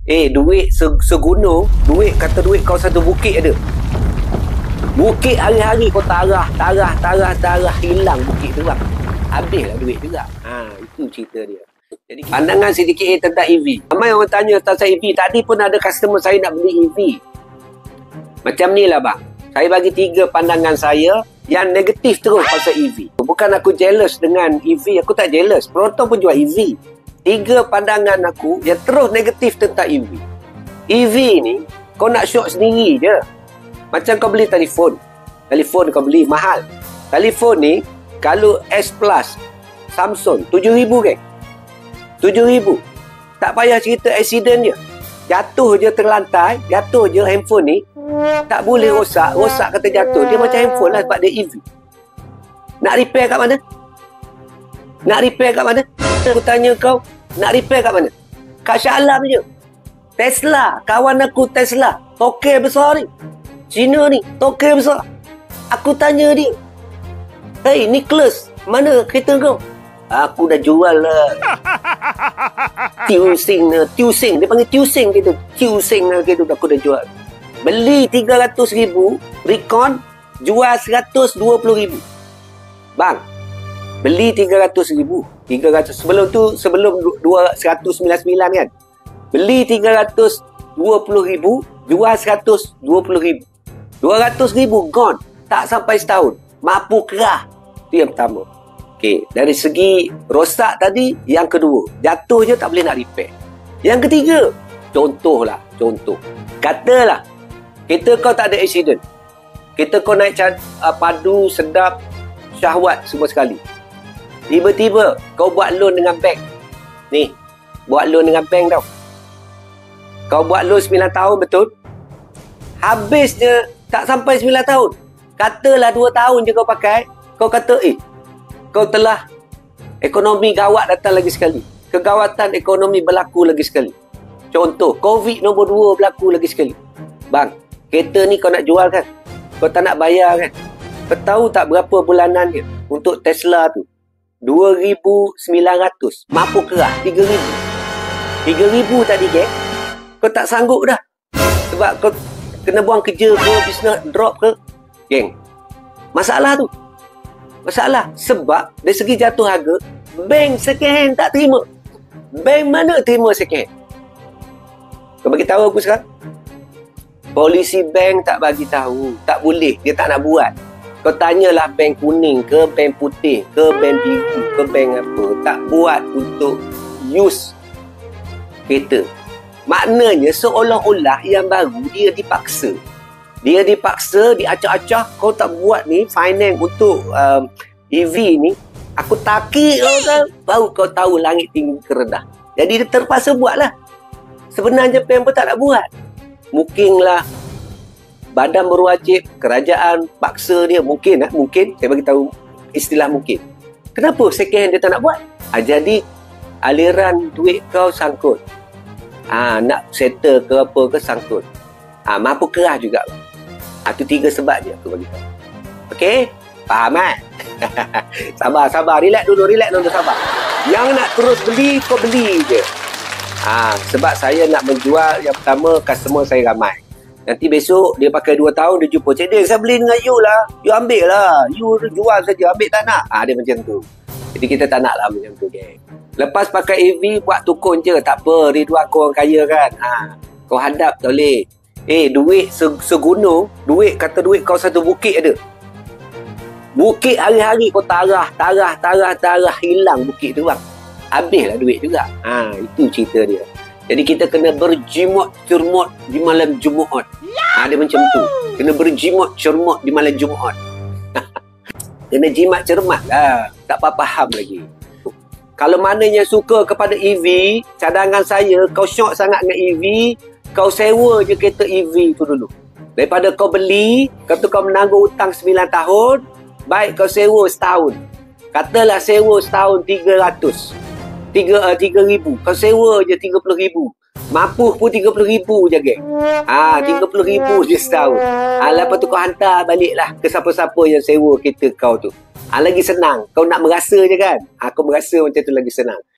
Duit segunung, duit kau satu bukit ada. Bukit hari-hari kau tarah, hilang bukit tu bang. Habislah duit juga. Itu cerita dia. Jadi pandangan sedikit tentang EV. Ramai orang tanya tentang EV. Tadi pun ada customer saya nak beli EV. Macam ni lah bang. Saya bagi 3 pandangan saya yang negatif terus pasal EV. Bukan aku jealous dengan EV, aku tak jealous. Proton pun jual EV. 3 pandangan aku yang terus negatif tentang EV. EV ni kau nak syok sendiri je. Macam kau beli telefon. Telefon kau beli mahal. Telefon ni kalau S Plus Samsung 7,000 kan? 7,000. Tak payah cerita accident je. Jatuh je terlantai, jatuh je handphone ni tak boleh rosak kata jatuh. Dia macam handphone lah sebab dia EV. Nak repair kat mana? Nak repair kat mana? Aku tanya kau, nak repair kat mana? Kat Shah Alam je. Tesla, kawan aku Tesla, token besar ni. Cina ni, token besar. Aku tanya dia, "Hey Nicholas, mana kereta kau?" "Aku dah jual lah." Tusing. Dia panggil tusing gitu. Tusing gitu, aku dah jual. Beli 300,000, Recon, jual 120,000. Bang, beli 300,000. 300 sebelum 199 kan. Beli 320,000, jual 120,000. 200,000 gone. Tak sampai setahun. Mampu kerah. Itu yang pertama. Okey, dari segi rosak tadi, yang kedua, jatuh je tak boleh nak repair. Yang ketiga, contoh. Katalah, kereta kau tak ada accident. Kereta kau naik padu, sedap, syahwat semua sekali. Tiba-tiba kau buat loan dengan bank. Ni, buat loan dengan bank tau. Kau buat loan 9 tahun betul? Habisnya tak sampai 9 tahun. Katalah 2 tahun je kau pakai, kau kata, kau telah ekonomi gawat datang lagi sekali. Kegawatan ekonomi berlaku lagi sekali. Contoh, COVID nombor 2 berlaku lagi sekali. Bang, kereta ni kau nak jual kan? Kau tak nak bayar kan? Kau tahu tak berapa bulanan dia untuk Tesla tu? 2,900. Mampu kerah 3,000. 3,000 tadi geng. Kau tak sanggup dah. Sebab kau kena buang kerja ke, bisnes drop ke. Geng, masalah tu. Masalah sebab dari segi jatuh harga, bank second hand tak terima. Bank mana terima second hand? Kau bagi tahu aku sekarang. Polisi bank tak bagi tahu, tak boleh, dia tak nak buat. Kau tanyalah bank kuning ke, bank putih ke, bank biru ke, bank apa, tak buat untuk use kereta. Maknanya seolah-olah yang baru dia dipaksa. Dia dipaksa, diacak-acak. Kau tak buat ni finance untuk EV ni, aku takik kan, baru kau tahu langit tinggi ke rendah. Jadi dia terpaksa buat lah. Sebenarnya bank pun tak nak buat. Mungkinlah badan berwajib, kerajaan paksa dia. Mungkin saya bagi tahu istilah mungkin. Kenapa second hand dia tak nak buat? Jadi aliran duit kau sangkut. Nak settle ke apa ke sangkut. Mampu kerah juga. Itu 3 sebab je aku bagi tahu. Okey? Faham kan? Sabar. Relax dulu, sabar. Yang nak terus beli, kau beli je. Sebab saya nak menjual, yang pertama, customer saya ramai. Nanti besok, dia pakai 2 tahun, dia jumpa. "Cik Din, saya beli dengan you lah. You ambil lah. You jual saja, ambil tak nak?" Dia macam tu. Jadi kita tak nak lah macam tu, geng. Lepas pakai EV, buat tukun je. Tak apa, Ridwan kau orang kaya kan. Kau hadap tak boleh. Duit segunung, kata duit kau satu bukit ada. Bukit hari-hari kau tarah, hilang bukit tu bang. Habislah duit juga. Itu cerita dia. Jadi kita kena berjimat cermat di malam Jumaat. Dia macam tu. Kena berjimat cermat di malam Jumaat. Kena jimat cermat lah. Tak faham lagi. Kalau mana yang suka kepada EV, cadangan saya, kau syok sangat dengan EV, kau sewa je kereta EV tu dulu. Daripada kau beli, kata kau menanggung hutang 9 tahun, baik kau sewa setahun. Katalah sewa setahun 3,000. Kau sewa je 30,000. Mampu pun 30,000 je geng. 30,000 je setahun. Lepas tu kau hantar baliklah ke siapa-siapa yang sewa kereta kau tu. Lagi senang. Kau nak merasa je kan? Kau merasa macam tu lagi senang.